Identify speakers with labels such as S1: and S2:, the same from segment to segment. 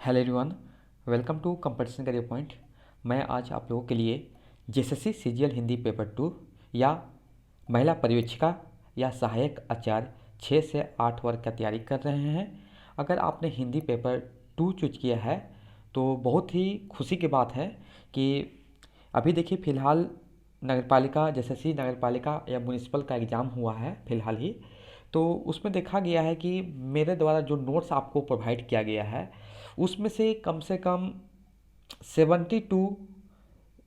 S1: Hello everyone, welcome to competition career point. मैं आज आप लोगों के लिए जेएसएससी सीजीएल हिंदी पेपर 2 या महिला पर्यवेक्षिका या सहायक आचार्य 6 से 8 वर्ग का तैयारी कर रहे हैं। अगर आपने हिंदी पेपर 2 चूज किया है तो बहुत ही खुशी की बात है कि अभी देखिए फ़िलहाल नगरपालिका जेएसएससी नगरपालिका या म्यूनिसिपल का एग्ज़ाम हुआ है फ़िलहाल ही। तो उसमें देखा गया है कि मेरे द्वारा जो नोट्स आपको प्रोवाइड किया गया है उसमें से कम 70 टू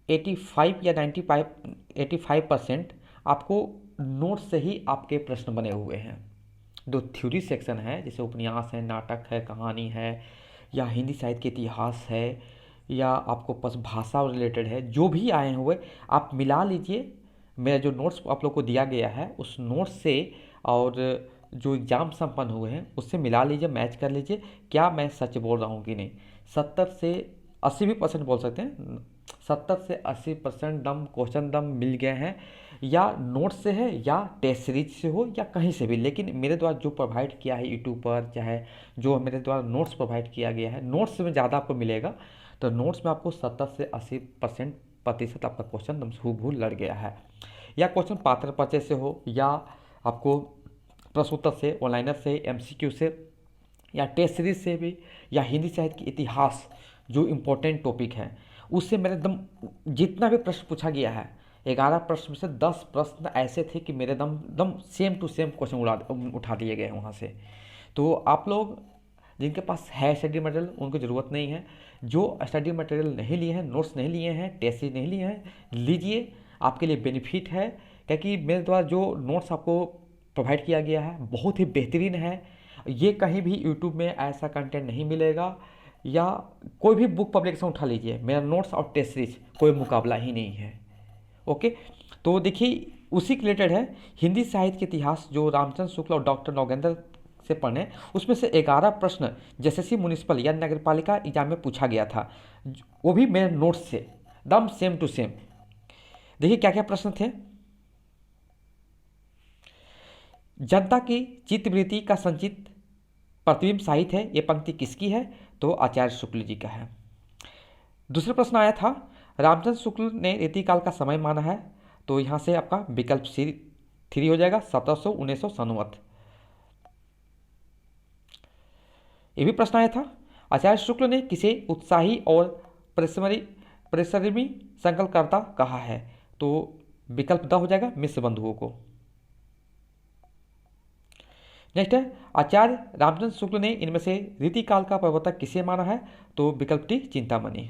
S1: 85 या 85% आपको नोट्स से ही आपके प्रश्न बने हुए हैं। जो थ्योरी सेक्शन है जैसे उपन्यास है, नाटक है, कहानी है या हिंदी साहित्य के इतिहास है या आपको बस भाषा रिलेटेड है, जो भी आए हुए आप मिला लीजिए। मेरा जो नोट्स आप लोग को दिया गया है उस नोट्स से और जो एग्ज़ाम संपन्न हुए हैं उससे मिला लीजिए, मैच कर लीजिए क्या मैं सच बोल रहा हूँ कि नहीं। 70 से 80 भी परसेंट बोल सकते हैं, 70 से 80% दम क्वेश्चन दम मिल गए हैं, या नोट से है या टेस्ट सीरीज से हो या कहीं से भी। लेकिन मेरे द्वारा जो प्रोवाइड किया है यूट्यूब पर, चाहे जो मेरे द्वारा नोट्स प्रोवाइड किया गया है, नोट्स में ज़्यादा आपको मिलेगा। तो नोट्स में आपको 70 से 80% प्रतिशत आपका क्वेश्चन दम हूबहू लड़ गया है। या क्वेश्चन पात्र पर्चे से हो या आपको प्रश्न उत्तर से, ऑनलाइनर से, एमसीक्यू से या टेस्ट सीरीज से भी, या हिंदी साहित्य की इतिहास जो इम्पोर्टेंट टॉपिक है उससे मेरे दम जितना भी प्रश्न पूछा गया है 11 प्रश्न में से 10 प्रश्न ऐसे थे कि मेरे दम दम सेम टू सेम क्वेश्चन उठा दिए गए हैं वहाँ से। तो आप लोग जिनके पास है स्टडी मटेरियल उनको ज़रूरत नहीं है, जो स्टडी मटेरियल नहीं लिए हैं, नोट्स नहीं लिए हैं, टेस्ट सीरीज नहीं लिए हैं, लीजिए, आपके लिए बेनिफिट है। क्योंकि मेरे द्वारा जो नोट्स आपको प्रोवाइड किया गया है बहुत ही बेहतरीन है। ये कहीं भी यूट्यूब में ऐसा कंटेंट नहीं मिलेगा, या कोई भी बुक पब्लिकेशन उठा लीजिए, मेरा नोट्स और टेस्ट सीरीज कोई मुकाबला ही नहीं है। ओके, तो देखिए उसी के रिलेटेड है हिंदी साहित्य के इतिहास जो रामचंद्र शुक्ल और डॉक्टर नौगेंद्र से पढ़े, उसमें से 11 प्रश्न जेएसएससी म्यूनिसिपल या नगरपालिका एग्जाम में पूछा गया था, वो भी मेरे नोट्स से दम सेम टू सेम। देखिए क्या क्या प्रश्न थे। जनता की चित्तवृत्ति का संचित प्रतिबिंब साहित्य है, ये पंक्ति किसकी है? तो आचार्य शुक्ल जी का है। दूसरा प्रश्न आया था रामचंद्र शुक्ल ने रीतिकाल का समय माना है, तो यहाँ से आपका विकल्प सी 3 हो जाएगा 1700 1900 सनवत। ये भी प्रश्न आया था आचार्य शुक्ल ने किसे उत्साही और परिश्रमी संकल्पकर्ता कहा है, तो विकल्प द हो जाएगा मिश्र बंधुओं को। नेक्स्ट है आचार्य रामचंद्र शुक्ल ने इनमें से रीतिकाल का प्रवर्तक किसे माना है, तो विकल्प डी चिंतामणि।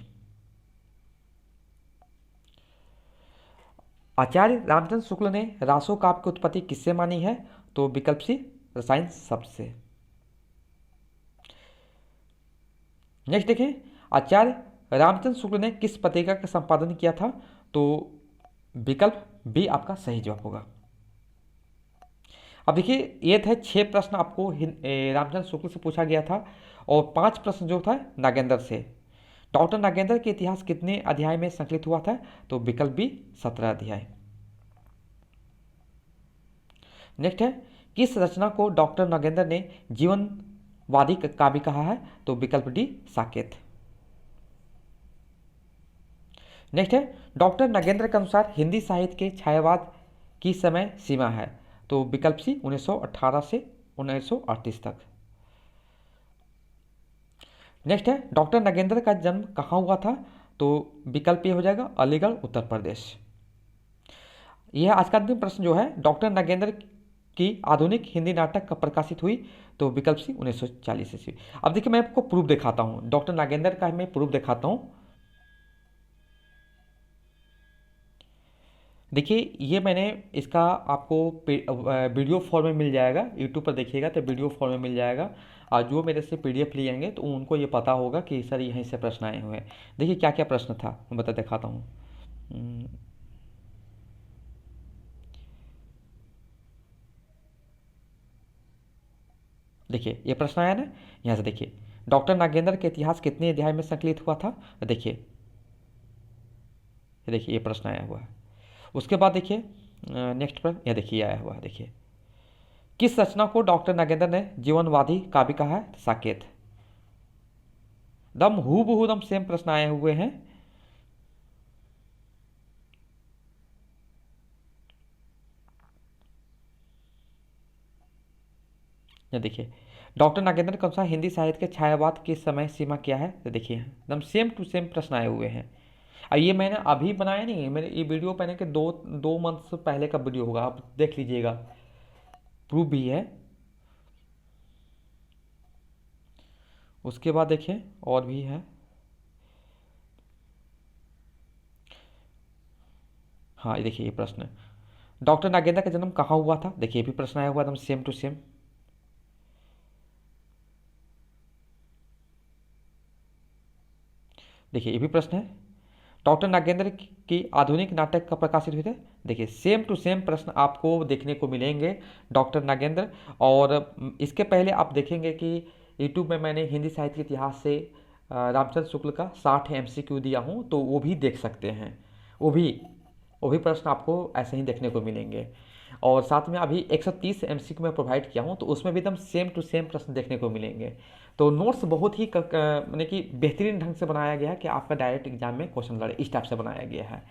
S1: आचार्य रामचंद्र शुक्ल ने रासो काव्य की उत्पत्ति किससे मानी है, तो विकल्प सी रसायन शब्द से। नेक्स्ट देखें आचार्य रामचंद्र शुक्ल ने किस पत्रिका का संपादन किया था, तो विकल्प बी आपका सही जवाब होगा। अब देखिए ये थे 6 प्रश्न आपको रामचंद्र शुक्ल से पूछा गया था और 5 प्रश्न जो था नागेंद्र से। डॉक्टर नागेंद्र के इतिहास कितने अध्याय में संकलित हुआ था, तो विकल्प बी 17 अध्याय। नेक्स्ट है किस रचना को डॉक्टर नागेंद्र ने जीवनवादी काव्य कहा है, तो विकल्प डी साकेत। नेक्स्ट है डॉक्टर नागेंद्र के अनुसार हिंदी साहित्य के छायावाद की समय सीमा है, तो विकल्प सी 1918 से 1938 तक। नेक्स्ट है डॉक्टर नागेंद्र का जन्म कहाँ हुआ था, तो विकल्प ये हो जाएगा अलीगढ़ उत्तर प्रदेश। यह आज का अंतिम प्रश्न जो है डॉक्टर नागेंद्र की आधुनिक हिंदी नाटक कब प्रकाशित हुई, तो विकल्प सी 1940 ईस्वी। अब देखिए मैं आपको प्रूफ दिखाता हूँ, डॉक्टर नागेंद्र का मैं प्रूफ दिखाता हूँ। देखिए ये मैंने इसका आपको वीडियो फॉर्म में मिल जाएगा, यूट्यूब पर देखिएगा तो वीडियो फॉर्म में मिल जाएगा। और जो मेरे से पीडीएफ लिए जाएंगे तो उनको ये पता होगा कि सर यहीं से प्रश्न आए हुए हैं। देखिए क्या क्या प्रश्न था मैं बता दिखाता हूँ। देखिए ये प्रश्न आया ना, यहाँ से देखिए डॉक्टर नागेंद्र के इतिहास कितने अध्याय में संकलित हुआ था, देखिए ये प्रश्न आया हुआ है। उसके बाद देखिए नेक्स्ट पर यह देखिए आया हुआ है, देखिए किस रचना को डॉक्टर नागेंद्र ने जीवनवादी काव्य कहा है, साकेत। दम हूबहू दम सेम प्रश्न आए हुए हैं। ये देखिए, डॉक्टर नागेंद्र के अनुसार हिंदी साहित्य के छायावाद की समय सीमा क्या है? तो देखिए एकदम सेम टू सेम प्रश्न आए हुए हैं। और ये मैंने अभी बनाया नहीं है, मेरे ये वीडियो पहले के दो मंथ से पहले का वीडियो होगा, आप देख लीजिएगा, प्रूफ भी है। उसके बाद देखिए और भी है। हाँ ये देखिए, ये प्रश्न, डॉक्टर नागेंद्र का जन्म कहाँ हुआ था? देखिए ये भी प्रश्न आया हुआ एकदम सेम टू सेम। देखिए ये भी प्रश्न है, डॉक्टर नागेंद्र की आधुनिक नाटक कब प्रकाशित हुए थे? देखिए सेम टू सेम प्रश्न आपको देखने को मिलेंगे डॉक्टर नागेंद्र। और इसके पहले आप देखेंगे कि यूट्यूब में मैंने हिंदी साहित्य के इतिहास से रामचंद्र शुक्ल का 60 MCQ दिया हूँ, तो वो भी देख सकते हैं। वो भी वो भी प्रश्न आपको ऐसे ही देखने को मिलेंगे। और साथ में अभी 130 MCQ में प्रोवाइड किया हूँ, तो उसमें भी एकदम सेम टू सेम प्रश्न देखने को मिलेंगे। तो नोट्स बहुत ही माने कि बेहतरीन ढंग से बनाया गया है कि आपका डायरेक्ट एग्जाम में क्वेश्चन लड़े, इस टाइप से बनाया गया है।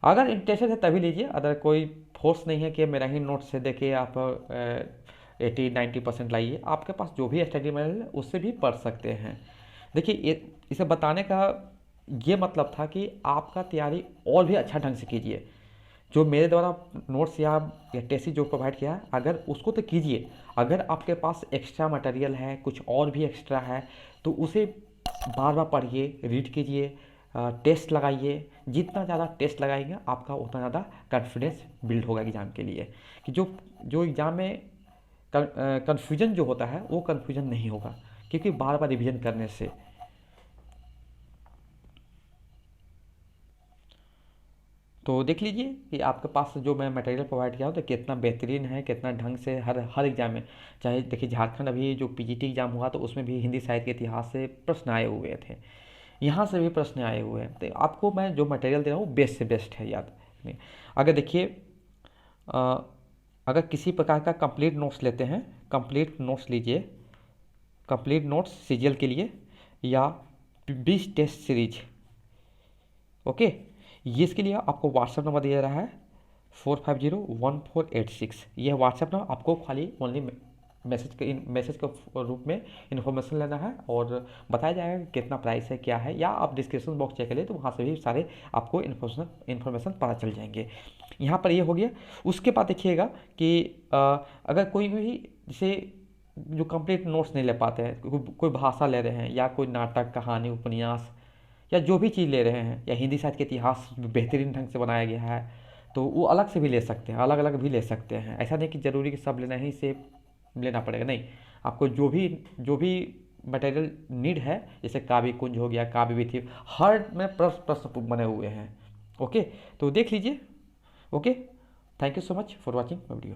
S1: अगर इंटरेस्टेड है तभी लीजिए, अगर कोई फोर्स नहीं है कि मेरा ही नोट्स से देके आप 80-90% लाइए, आपके पास जो भी स्टडी मटेरियल है उससे भी पढ़ सकते हैं। देखिए इसे बताने का ये मतलब था कि आपका तैयारी और भी अच्छा ढंग से कीजिए। जो मेरे द्वारा नोट्स या टेस्ट जो प्रोवाइड किया है, अगर उसको तो कीजिए। अगर आपके पास एक्स्ट्रा मटेरियल है, कुछ और भी एक्स्ट्रा है, तो उसे बार बार पढ़िए, रीड कीजिए, टेस्ट लगाइए। जितना ज़्यादा टेस्ट लगाएंगे आपका उतना ज़्यादा कॉन्फिडेंस बिल्ड होगा एग्ज़ाम के लिए, कि जो जो एग्ज़ाम में कन्फ्यूजन जो होता है वो कन्फ्यूजन नहीं होगा, क्योंकि बार बार रिविजन करने से। तो देख लीजिए कि आपके पास जो मैं मटेरियल प्रोवाइड किया हूँ तो कितना बेहतरीन है, कितना ढंग से हर हर एग्जाम में। चाहे देखिए झारखंड अभी जो PGT एग्जाम हुआ तो उसमें भी हिंदी साहित्य के इतिहास से प्रश्न आए हुए थे, यहाँ से भी प्रश्न आए हुए हैं। तो आपको मैं जो मटेरियल दे रहा हूँ बेस्ट से बेस्ट है, याद नहीं। अगर देखिए अगर किसी प्रकार का कंप्लीट नोट्स लेते हैं, कंप्लीट नोट्स लीजिए, कंप्लीट नोट्स CGL के लिए, या 20 टेस्ट सीरीज, ओके। ये इसके लिए आपको व्हाट्सएप नंबर दिया रहा है 45014886। यह व्हाट्सएप नंबर आपको खाली ओनली मैसेज के रूप में इन्फॉर्मेशन लेना है, और बताया जाएगा कि कितना प्राइस है, क्या है, या आप डिस्क्रिप्शन बॉक्स चेक करें तो वहाँ से भी सारे आपको इन्फॉर्मेशन पता चल जाएंगे। यहाँ पर ये हो गया। उसके बाद देखिएगा कि अगर कोई भी जैसे जो कंप्लीट नोट्स नहीं ले पाते हैं, कोई भाषा ले रहे हैं, या कोई नाटक, कहानी, उपन्यास, या जो भी चीज़ ले रहे हैं, या हिंदी साहित्य के इतिहास बेहतरीन ढंग से बनाया गया है, तो वो अलग से भी ले सकते हैं, अलग अलग भी ले सकते हैं। ऐसा नहीं कि ज़रूरी कि सब लेना ही से लेना पड़ेगा, नहीं। आपको जो भी मटेरियल नीड है, जैसे काव्य कुंज हो गया, काव्य विधि, हर में प्रश्न प्रश्न बने हुए हैं, ओके। तो देख लीजिए, okay. Thank you so much for watching my video.